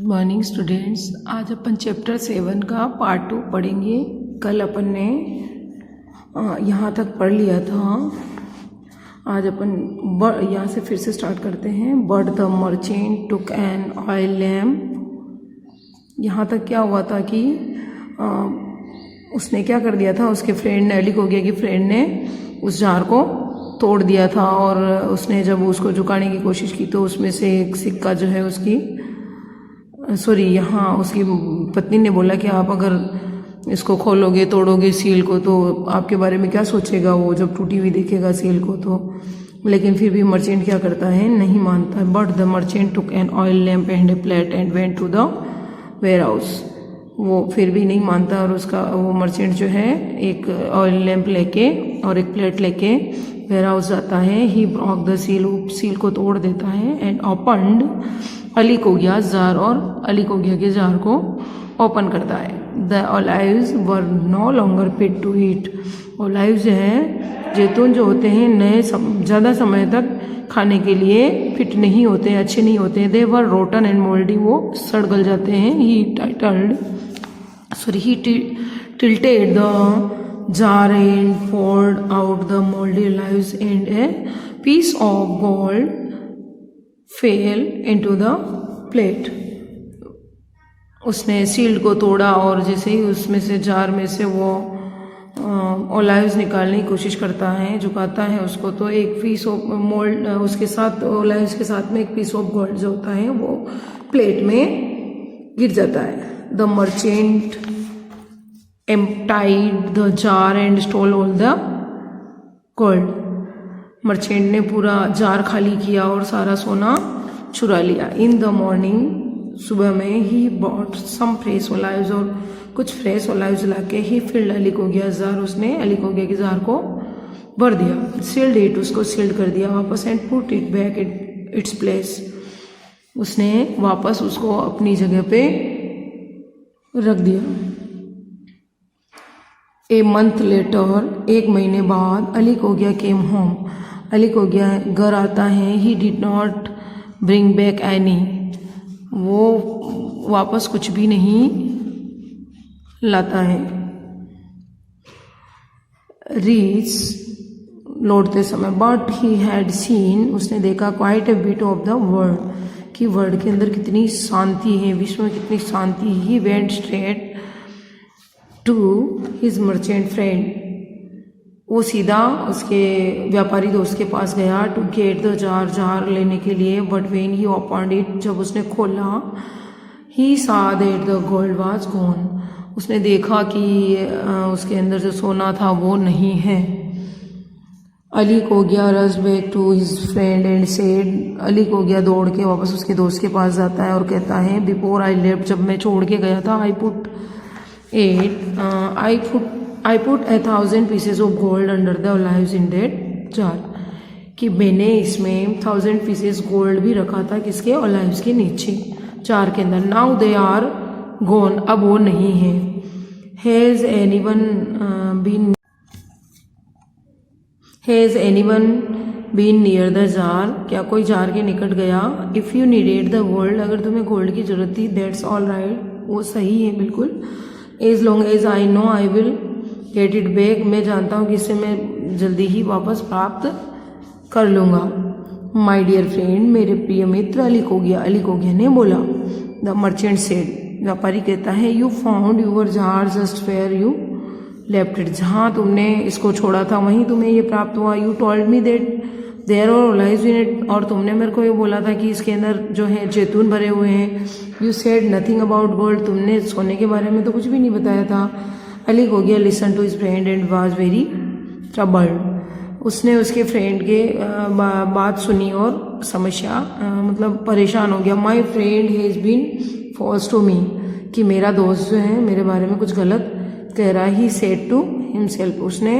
Good morning students. आज अपन chapter 7 का part 2 पढ़ेंगे। कल अपन ने यहाँ तक पढ़ लिया था। आज अपन यहाँ से फिर से स्टार्ट करते हैं। But the merchant took an oil lamp. यहाँ तक क्या हुआ था कि उसने क्या कर दिया था, उसके फ्रेंड ने, अली कोगिया की फ्रेंड ने उस जार को तोड़ दिया था और उसने जब उसको झुकाने की कोशिश की तो उसमें से एक सिक्का जो है उसकी यहाँ उसकी पत्नी ने बोला कि आप अगर इसको खोलोगे, तोड़ोगे सील को, तो आपके बारे में क्या सोचेगा वो जब टूटी हुई देखेगा सील को। तो लेकिन फिर भी मर्चेंट क्या करता है, नहीं मानता है। But the merchant took an oil lamp and a plate and went to the warehouse. वो फिर भी नहीं मानता और उसका वो मर्चेंट जो है एक ऑयल लैम्प लेके और एक प्लेट लेके वेयर हाउस जाता है। ही ब्रॉक द सील को तोड़ देता है and opened Ali Cogia jar, और अली कोगिया के जार को ओपन करता है। The olives were no longer fit to eat. Olives जो है, जैतून जो होते हैं, नए ज़्यादा समय तक खाने के लिए फिट नहीं होते, अच्छे नहीं होते। दे वर रोटन एंड मोल्डी, वो सड़ गल जाते हैं। ही tilted the jar and poured out the moldy olives and a piece of gold fell into the plate. उसने सील्ड को तोड़ा और जैसे ही उसमें से जार में से वो ओलाइव्स निकालने की कोशिश करता है, झुकाता है उसको, तो एक पीस ऑफ मोल्ड उसके साथ, ओलाइव्स के साथ में एक पीस ऑफ गोल्ड जो होता है वो प्लेट में गिर जाता है। The merchant emptied the jar and stole all the gold. Merchant ने पूरा जार खाली किया और सारा सोना चुरा लिया। इन द मॉर्निंग, सुबह में, ही बॉट सम फ्रेश ओलाइव्स, और कुछ फ्रेश ओलाइव्स लाके ही फिल्ड अली कोगिया जार, उसने अली कोगिया के जार को भर दिया। सील्ड इट, उसको सील्ड कर दिया वापस, and put it back its place, उसने वापस उसको अपनी जगह पे रख दिया। ए मंथ लेटर, एक महीने बाद, अली कोगिया केम होम, अली कोगिया घर आता है। He did not bring back any, वो वापस कुछ भी नहीं लाता है। रीच, लौटते समय, बट ही हैड सीन, उसने देखा, quite a bit of the world, कि वर्ल्ड के अंदर कितनी शांति है, विश्व में कितनी शांति। He went straight to his merchant friend, वो सीधा उसके व्यापारी दोस्त के पास गया। टू गेट द जार लेने के लिए। But when he opened it, जब उसने खोला, ही सा that the gold was gone, उसने देखा कि उसके अंदर जो सोना था वो नहीं है। Ali Cogia rush back to his friend and said, Ali Cogia दौड़ के वापस उसके दोस्त के पास जाता है और कहता है, बिफोर आई लेफ्ट, जब मैं छोड़ के गया था, I put 1,000 pieces of gold under the olives in that jar, कि मैंने इसमें 1000 pieces गोल्ड भी रखा था, किसके, ओलाइव्स के नीचे, जार के अंदर। नाउ दे आर गॉन, अब वो नहीं है। Has anyone been near the jar, क्या कोई जार के निकट गया। If you needed the gold, अगर तुम्हें गोल्ड की जरूरत थी, दैट्स ऑल राइट, वो सही है बिल्कुल। As long as I know I will get it back, मैं जानता हूँ कि इससे मैं जल्दी ही वापस प्राप्त कर लूँगा। माई डियर फ्रेंड, मेरे प्रिय मित्र, अली कोगिया ने बोला। द मर्चेंट सेड, व्यापारी कहता है, you found your jar just where you left it, जहाँ तुमने इसको छोड़ा था वहीं तुम्हें ये प्राप्त हुआ। You told me that there are olives in it, और तुमने मेरे को ये बोला था कि इसके अंदर जो है जैतून भरे हुए हैं। You said nothing about gold, तुमने सोने के बारे में तो कुछ भी नहीं बताया था। Ali Cogia listen to his friend and was very troubled, उसने उसके फ्रेंड के बात सुनी और समस्या मतलब परेशान हो गया। My friend has been false to me, कि मेरा दोस्त जो है मेरे बारे में कुछ गलत कह रहा है। ही सेड टू हिमसेल्फ, उसने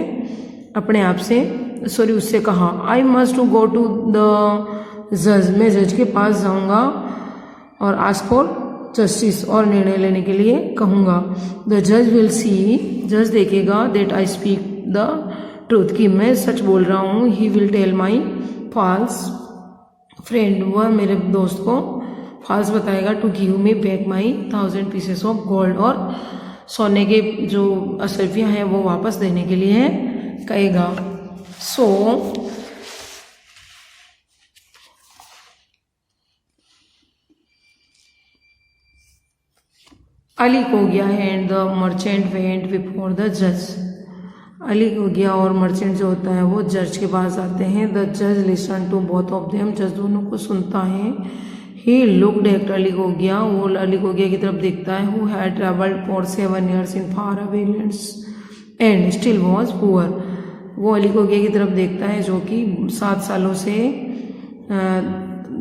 अपने आप से उससे कहा, I must to go to the जज, मैं जज के पास जाऊंगा और आस्क फॉर जस्टिस, और निर्णय लेने के लिए कहूँगा। द जज विल सी, जज देखेगा, that I speak the truth, कि मैं सच बोल रहा हूँ। He will tell my false friend, वह मेरे दोस्त को खास बताएगा to give me back my 1000 pieces of gold, और सोने के जो अशरफियाँ हैं वो वापस देने के लिए कहेगा। सो अली को गया and the merchant went before the जज। अली को गया और मर्चेंट जो होता है वो जज के पास आते हैं। द जज listen to both of them, जज दोनों को सुनता है। ही लुक्ड एट अली को गया, वो अली को गया की तरफ देखता है। Who had travelled for 7 years in far away lands and still was poor. वो अली को गया की तरफ देखता है जो कि 7 सालों से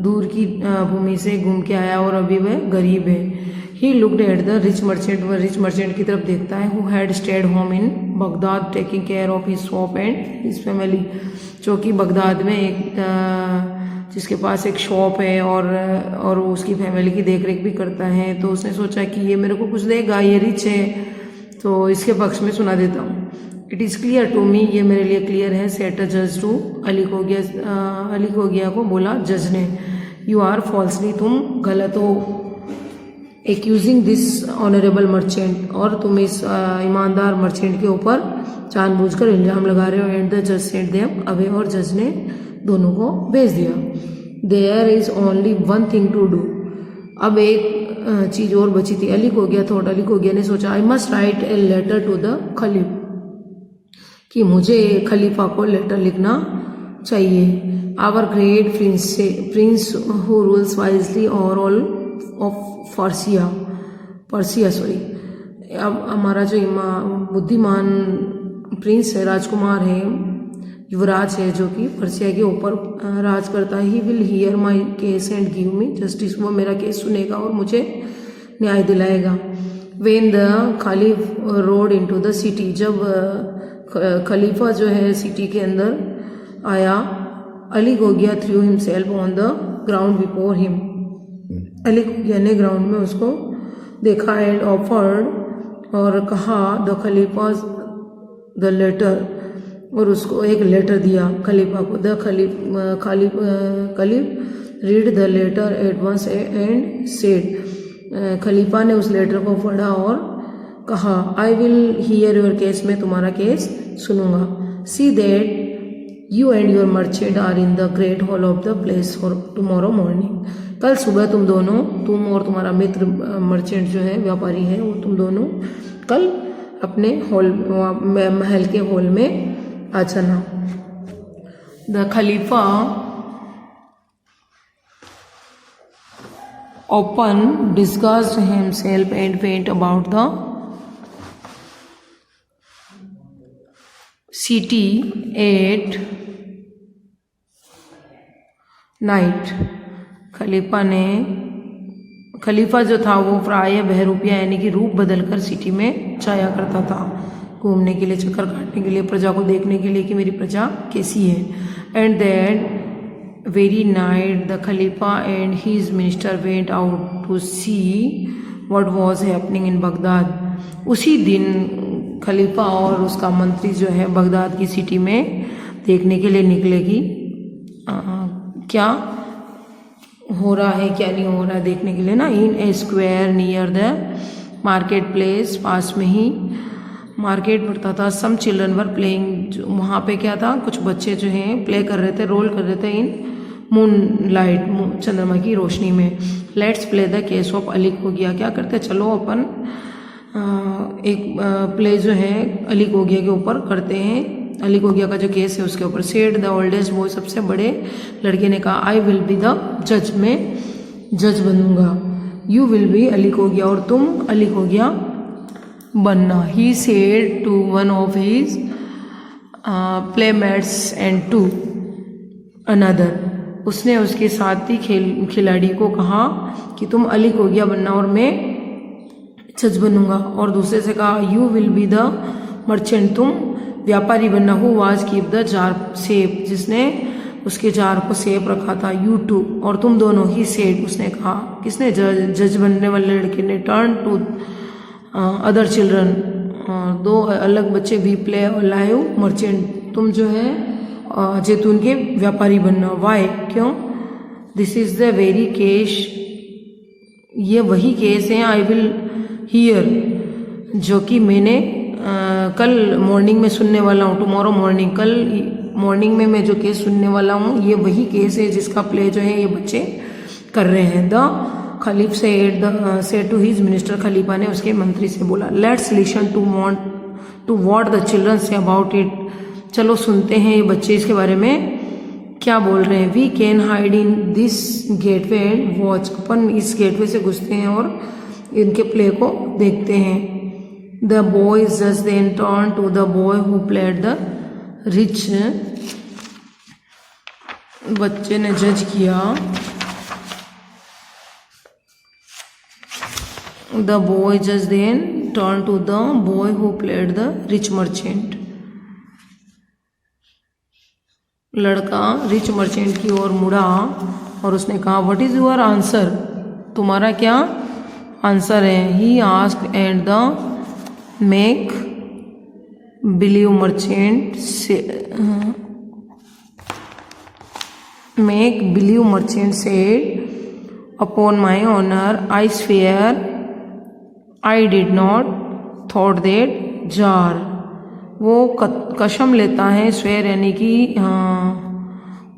दूर की भूमि से घूम के आया और अभी वह गरीब है। He looked at the rich merchant, वह रिच मर्चेंट की तरफ देखता है। Who had state home in Baghdad taking care of his shop and his family, जो कि बगदाद में एक जिसके पास एक शॉप है और उसकी फैमिली की देख रेख भी करता है। तो उसने सोचा कि ये मेरे को कुछ देगा, ये रिच है, तो इसके पक्ष में सुना देता हूँ। It is clear to me, ये मेरे लिए क्लियर है। सेट अ जज टू अली को गया को बोला जज ने, यू आर फॉल्सली, तुम गलत हो, एक्यूजिंग दिस ऑनरेबल मर्चेंट, और तुम इस ईमानदार मर्चेंट के ऊपर जानबूझकर इल्ज़ाम लगा रहे हो। एंड द जज सेंट देम अवे, और जज ने दोनों को भेज दिया। There is only one thing to do, अब एक चीज और बची थी। अली को गया थॉट, अली को गया ने सोचा, I must write a letter to the caliph, कि मुझे खलीफा को लेटर लिखना चाहिए। Our great prince who rules wisely और ऑल ऑफ पर्सिया सॉरी, अब हमारा जो बुद्धिमान प्रिंस है, राजकुमार है, युवराज है, जो कि पर्सिया के ऊपर राज करता है। He will hear my case and give me justice, वो मेरा केस सुनेगा और मुझे न्याय दिलाएगा। When the खलीफ road into the city, जब खलीफा जो है सिटी के अंदर आया, अली को गया through himself on the ground before him, Ali को गया ने ग्राउंड में उसको देखा। एंड ऑफर्ड, और कहा, द खलीफा द लेटर, और उसको एक लेटर दिया खलीफा को। The caliph read the letter at once and said, खलीफा ने उस लेटर को पढ़ा और कहा, I will hear your case, मैं तुम्हारा केस सुनूंगा। See that you and your merchant are in the great hall of the place for tomorrow morning, कल सुबह तुम दोनों, तुम और तुम्हारा मित्र मर्चेंट जो है, व्यापारी है, वो तुम दोनों कल अपने हॉल महल के हॉल में आ जाना। The khalifa often disguised himself and went about the city at night. खलीफा जो था वो प्राय बहरूपिया यानी कि रूप बदलकर सिटी में जाया करता था, घूमने के लिए, चक्कर काटने के लिए, प्रजा को देखने के लिए कि मेरी प्रजा कैसी है। And that very night the khalifa and his minister went out to see what was happening in Baghdad. उसी दिन खलीफा और उसका मंत्री जो है बगदाद की सिटी में देखने के लिए निकले कि क्या हो रहा है, क्या नहीं हो रहा है, देखने के लिए ना। In a square near the market place, पास में ही मार्केट पड़ता था। सम चिल्ड्रन वर प्लेइंग, वहाँ पे क्या था, कुछ बच्चे जो हैं प्ले कर रहे थे, रोल कर रहे थे इन मून लाइट, चंद्रमा की रोशनी में। Let's play the case of Ali को गया, क्या करते, चलो अपन एक प्ले जो है अली को गया के ऊपर करते हैं, अली को गया का जो केस है उसके ऊपर। सेड द ओल्डेस्ट बॉय, सबसे बड़े लड़के ने कहा, आई विल बी द जज, मैं जज बनूंगा। यू विल बी अली को गया, और तुम अली को गया बनना। He said to one of his playmates and to another, उसने उसके साथी खिलाड़ी को कहा कि तुम अली को गया बनना और मैं जज बनूंगा। और दूसरे से कहा, you will be the merchant, तुम व्यापारी बनना। Who was keep the jar safe, जिसने उसके जार को सेफ रखा था। यू टू, और तुम दोनों। ही सेड, उसने कहा, किसने, जज बनने वाले लड़के ने। टर्न टू अदर चिल्ड्रन, दो अलग बच्चे भी। प्ले लाइव मर्चेंट, तुम जो है जैतून के व्यापारी बनना। वाई, क्यों, this is the very case ये वही केस है, आई विल हियर, जो कि मैंने कल मॉर्निंग में सुनने वाला हूँ, टुमारो मॉर्निंग, कल मॉर्निंग में मैं जो केस सुनने वाला हूँ, ये वही केस है जिसका प्ले जो है ये बच्चे कर रहे हैं। द खलीफ से टू हिज मिनिस्टर, खलीफा ने उसके मंत्री से बोला, let's listen to what the children say about it, चलो सुनते हैं ये बच्चे इसके बारे में क्या बोल रहे हैं। We can hide in this gateway and watch, अपन इस गेटवे से घुसते हैं और इनके प्ले को देखते हैं। The boys just then turn to the boy who played the rich, बच्चे ने जज किया, the boy just then turn to the boy who played the rich merchant, लड़का रिच मर्चेंट की ओर मुड़ा और उसने कहा, व्हाट इज योर आंसर, तुम्हारा क्या आंसर है। He asked and the make believe merchant said, upon my honour I swear I did not thought that jar, वो कसम लेता है, स्वेयर यानी कि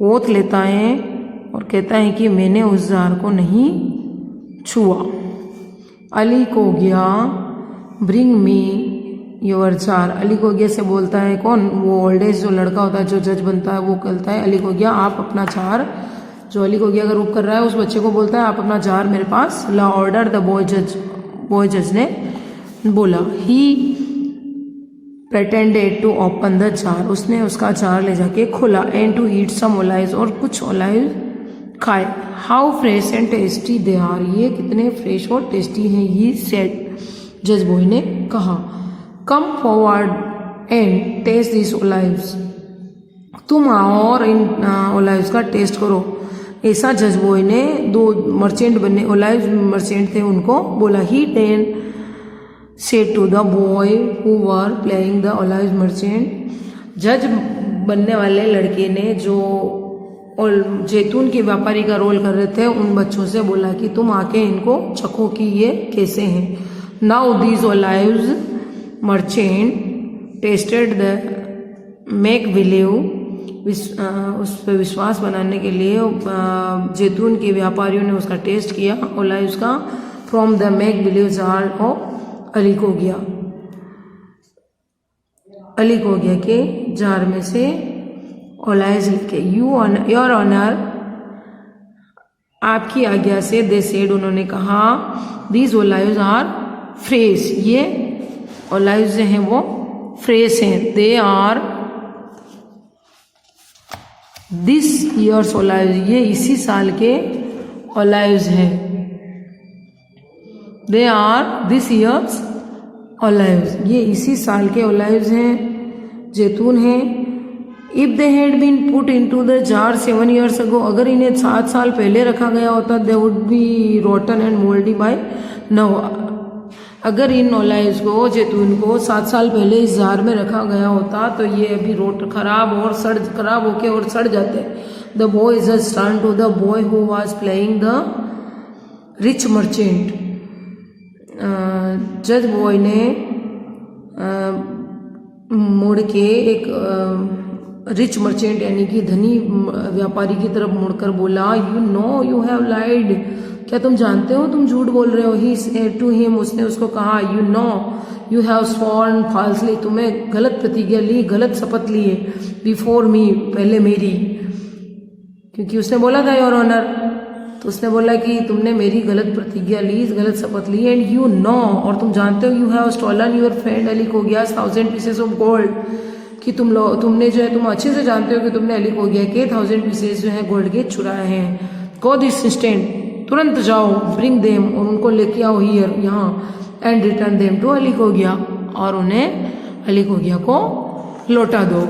ओथ लेता है और कहता है कि मैंने उस जार को नहीं छुआ। अली को गया, bring me your jar, Ali को गया से बोलता है कौन, वो ओल्ड एज जो लड़का होता है जो जज बनता है, वो कहता है अली को गया आप अपना जार, जो अली को गया अगर रोक कर रहा है उस बच्चे को बोलता है आप अपना जार मेरे पास ला, ऑर्डर द बॉय जज ने बोला। ही प्रेटेंडेड टू ओपन द जार, उसने उसका जार ले जाके खोला, एंड टू ईट सम ओलाइव्स, और कुछ ओलाइव खाए। How fresh and tasty they are, ये कितने फ्रेश और टेस्टी हैं, ही सेड, जज बॉय ने कहा। Come forward and taste this olives, तुम आओ और इन ओलाइव्स का टेस्ट करो, ऐसा जज बॉय ने दो मर्चेंट बने, ओलाइव मर्चेंट थे, उनको बोला। He then said to the boy who were playing the olive merchant, जज बनने वाले लड़के ने जो जैतून के व्यापारी का रोल कर रहे थे उन बच्चों से बोला कि तुम आके इनको चखो कि ये कैसे हैं। Now these olives merchant tested the make believe, उस पर विश्वास बनाने के लिए जैतून के व्यापारियों ने उसका टेस्ट किया ओलाइव्स का, from the make believe jar of, Ali को गया के जार में से ओलाइव्स लेके। योर ऑनर, आपकी आज्ञा से, दे सेड, उन्होंने कहा, दीज ओलाइव्स आर फ्रेश, ये ओलाइव्स हैं वो फ्रेश हैं, they are this year's olives, ये इसी साल के ओलाइव्स हैं, they are this year's olives, ये इसी साल के ओलाइव्स हैं, जैतून हैं। If they had been put into the jar 7 years ago, अगर इन्हें 7 साल पहले रखा गया होता, they would be rotten and mouldy by now, अगर इन ओलाइव्स को, जैतून को 7 साल पहले इस जार में रखा गया होता तो ये अभी खराब होके और सड़ जाते। The boy just turn to the boy who was playing the rich merchant, जज बॉय ने मुड़ के एक रिच मर्चेंट यानी कि धनी व्यापारी की तरफ मुड़कर बोला, यू नो यू हैव लाइड, क्या तुम जानते हो तुम झूठ बोल रहे हो। ही सेड टू हिम, उसने उसको कहा, you know you have sworn falsely, तुम्हें गलत प्रतिज्ञा ली, गलत शपथ ली है, बिफोर मी, पहले मेरी, क्योंकि उसने बोला था योर ऑनर, तो उसने बोला कि तुमने मेरी गलत प्रतिज्ञा ली, गलत शपथ ली, एंड यू नो, और तुम जानते हो, you have stolen your friend Ali Cogia 1000 pieces of gold, कि तुमने जो है, तुम अच्छे से जानते हो कि तुमने अली कोगिया के 1000 pieces जो है गोल्ड के चुराए हैं। गो दिस इंस्टेंट, तुरंत जाओ, ब्रिंग देम, और उनको लेके आओ हियर, यहाँ, and return them to Ali Cogia, और उन्हें अली कोगिया को लौटा दो।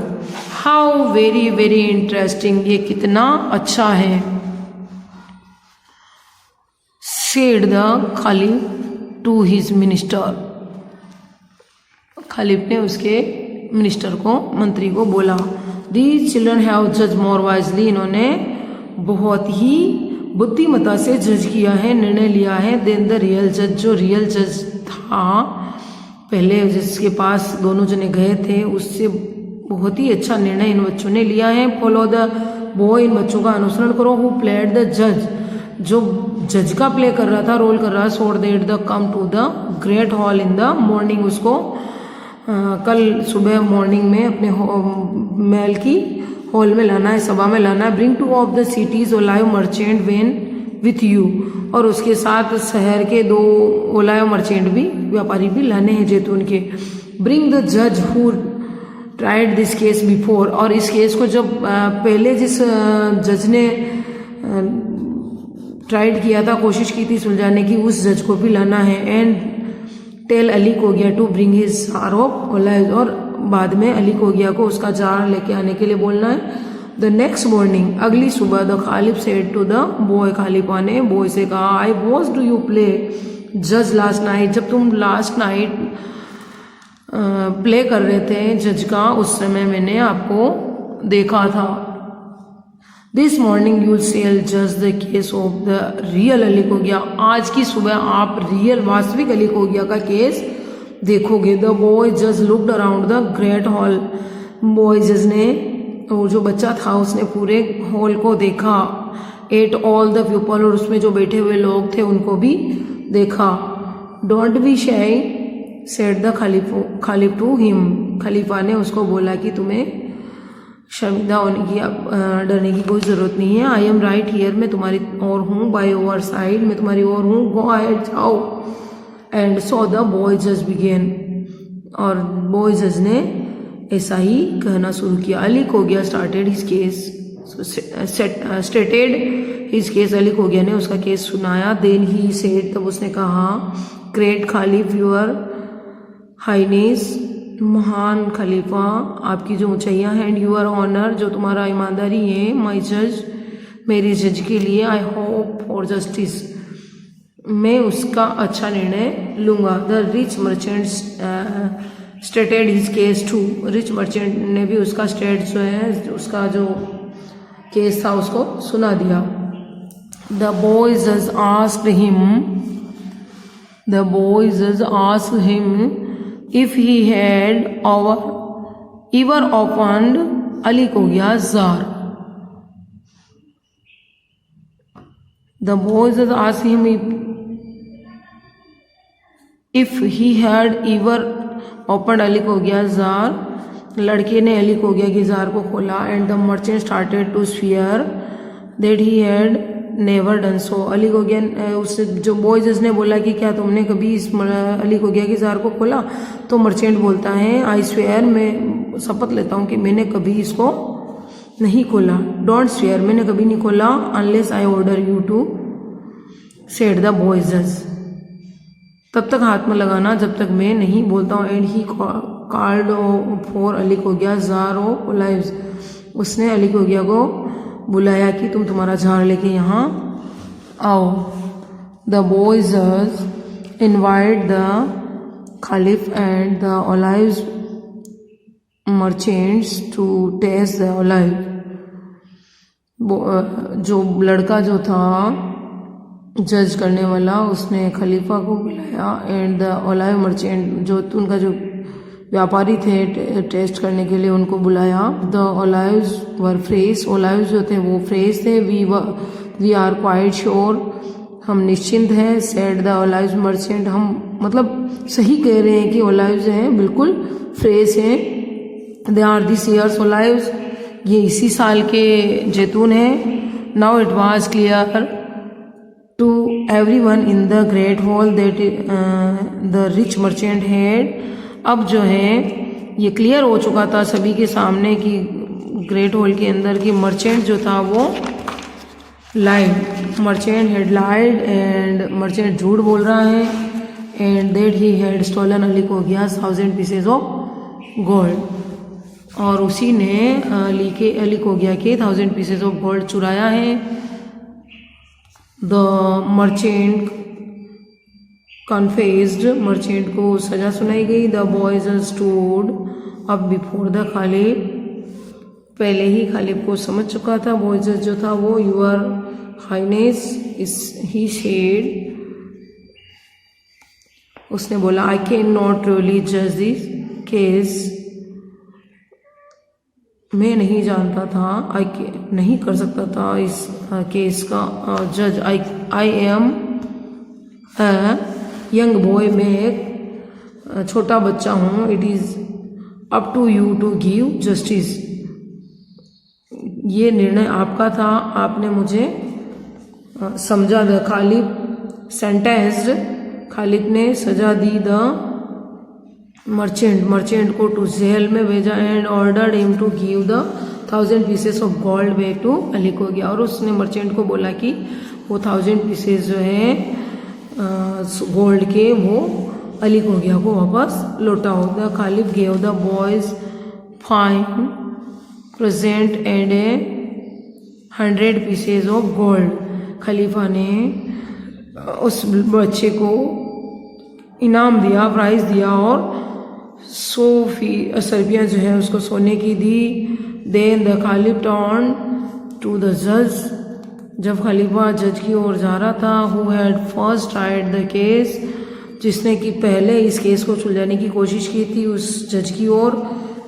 हाउ वेरी वेरी इंटरेस्टिंग, ये कितना अच्छा है। Said the caliph to his minister, caliph ने उसके मिनिस्टर को, मंत्री को बोला, दीज चिल्ड्रन हैव जज मोर वाइजली, इन्होंने बहुत ही बुद्धिमत्ता से जज किया है, निर्णय लिया है। देन द रियल जज, जो रियल जज था पहले जिसके पास दोनों जने गए थे, उससे बहुत ही अच्छा निर्णय इन बच्चों ने लिया है। फॉलो द बॉय, इन बच्चों का अनुसरण करो। हु प्लेड द जज, जो जज का प्ले कर रहा था, रोल कर रहा है। So that they come to the great hall in the morning, उसको कल सुबह मॉर्निंग में अपने महल की हॉल में लाना है, सभा में लाना है। Bring two of the city's olive merchant when with you, और उसके साथ शहर के 2 ओलाइव मर्चेंट भी, व्यापारी भी लाने हैं जैतून के। ब्रिंग द जज who tried this case before, और इस केस को जब पहले जिस जज ने ट्राइड किया था, कोशिश की थी सुलझाने की, उस जज को भी लाना है। And tell Ali Cogia to bring his jar of olive, और बाद में अली कोगिया को उसका जार लेके आने के लिए बोलना है। द नेक्स्ट मॉर्निंग, अगली सुबह, the caliph said to the boy, खालिफा ने बॉय से कहा, I was do you play जज लास्ट नाइट, जब तुम लास्ट नाइट प्ले कर रहे थे जज का, उस समय मैंने आपको देखा था। दिस मॉर्निंग यू सेल जज the case of the real Ali Cogia, आज की सुबह आप रियल वास्तविक अली कोगिया का केस देखोगे। द बॉय जज looked around the great hall, boy जज ने, वो जो बच्चा था उसने पूरे हॉल को देखा। एट ऑल द पीपल, और उसमें जो बैठे हुए लोग थे उनको भी देखा। Don't be shy said the caliph to him, खलीफा ने उसको बोला कि तुम्हें शर्मिंदा होने की, डरने की कोई ज़रूरत नहीं है। आई एम राइट हियर, मैं तुम्हारी ओर हूँ। बाय ओवर साइड, मैं तुम्हारी ओर हूँ। गो अहेड, जाओ। एंड सो द बॉय जज बिगेन, और बॉय जज ने ऐसा ही कहना शुरू किया। Ali Cogia started his case, stated his case, Ali Cogia ने उसका केस सुनाया। देन ही सेड, तब उसने कहा, ग्रेट खालिफ यूर हाइनेस, महान खलीफा, आपकी जो ऊंचाइयां हैं, एंड यूर ऑनर, जो तुम्हारा ईमानदारी है, माई जज, मेरे जज के लिए, आई होप फॉर जस्टिस, मैं उसका अच्छा निर्णय लूँगा। The rich merchant stated his case too, rich merchant ने भी उसका स्टेट जो है, उसका जो केस था उसको सुना दिया। द बॉय जज asked him if he had ever opened Ali Kogia's jar. The boys asked him if he had ever opened Ali Kogia's jar. लड़के ने अली कोगिया की जार को खोला। And the merchant started to swear that he had never done so, Ali Cogia, उससे जो boys ने बोला कि क्या तुमने कभी इस अली कोगिया की जार को खोला, तो मर्चेंट बोलता है, आई स्वेयर, मैं शपथ लेता हूँ कि मैंने कभी इसको नहीं खोला। डोंट स्वेयर, मैंने कभी नहीं खोला। Unless I order you to, said the boys, तब तक हाथ में लगाना जब तक मैं नहीं बोलता हूँ। And he called for Ali Cogia jar of olives, उसने अली कोगिया को बुलाया कि तुम तुम्हारा जार लेके यहाँ आओ। The boys invite the caliph and the olives merchants to taste the olive, जो लड़का जो था जज करने वाला, उसने खलीफा को बुलाया। एंड द ओलाइव मर्चेंट, जो उनका जो व्यापारी थे टेस्ट करने के लिए, उनको बुलाया। द ओलाइव्स वर फ्रेश, ओलाइव्स जो थे वो फ्रेश थे। वी आर क्वाइट श्योर, हम निश्चिंत हैं। सेड द ओलाइव्स मर्चेंट, हम मतलब सही कह रहे हैं कि ओलाइव्स जो हैं बिल्कुल फ्रेश हैं। They are this year's olives, ये इसी साल के जैतून हैं। Now it was clear to everyone in the great hall that the rich merchant had, अब जो है ये क्लियर हो चुका था सभी के सामने कि ग्रेट हॉल के अंदर की मर्चेंट जो था वो lied, merchant had lied, and merchant झूठ बोल रहा है। And that he had stolen Ali Cogia's 1000 pieces of gold, और उसी ने अली कोगिया के 1000 पीसेज ऑफ गोल्ड चुराया है। द मर्चेंट कन्फेस्ड, मर्चेंट को सजा सुनाई गई। The boys stood up before the caliph, पहले ही खालिफ को समझ चुका था बॉयज जो था वो। यूर हाइनेस इस ही शेड, उसने बोला आई कैन नॉट रियली जज दिस केस, मैं नहीं जानता था, नहीं कर सकता था इस केस का जज, I am a young boy, मैं एक छोटा बच्चा हूँ, it is up to you to give justice, ये निर्णय आपका था, आपने मुझे समझा। द खालिद सेंटेंस्ड, खालिद ने सजा दी द मर्चेंट को टू जेल में भेजा and ordered him to give the 1000 pieces of gold back to Ali को गया, और उसने मर्चेंट को बोला कि वो 1000 पीसेस जो है गोल्ड के वो अली को गया को वापस लौटाओ। The caliph gave the boys fine present and 100 pieces of gold, खलीफा ने उस बच्चे को इनाम दिया, प्राइज दिया और 100 सरबियाँ जो है उसको सोने की दी। Then the caliph turn to the जज, जब खलीफा जज की ओर जा रहा था, who had first tried the case, जिसने कि पहले इस केस को सुलझाने की कोशिश की थी, उस जज की ओर।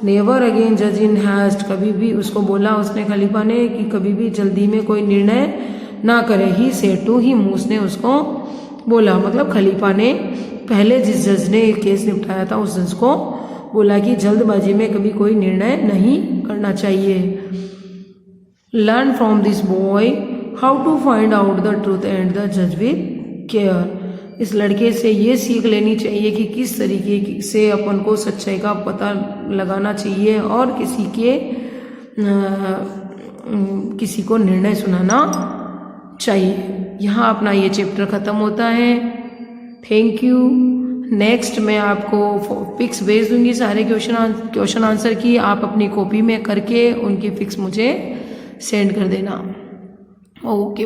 नेवर अगेन जज इन हैस्ट, कभी भी उसको बोला उसने खलीफा ने कि कभी भी जल्दी में कोई निर्णय ना करे। ही सेड टू हिम, उसने उसको बोला, मतलब खलीफा ने पहले जिस जज ने केस निपटाया था उस जज को बोला कि जल्दबाजी में कभी कोई निर्णय नहीं करना चाहिए। Learn from this boy how to find out the truth and the जज विद केयर, इस लड़के से ये सीख लेनी चाहिए कि किस तरीके से अपन को सच्चाई का पता लगाना चाहिए और किसी को निर्णय सुनाना चाहिए। यहाँ अपना ये चैप्टर ख़त्म होता है। Thank you. नेक्स्ट मैं आपको पिक्स भेज दूंगी सारे क्वेश्चन आंसर की, आप अपनी कॉपी में करके उनकी पिक्स मुझे सेंड कर देना। ओके।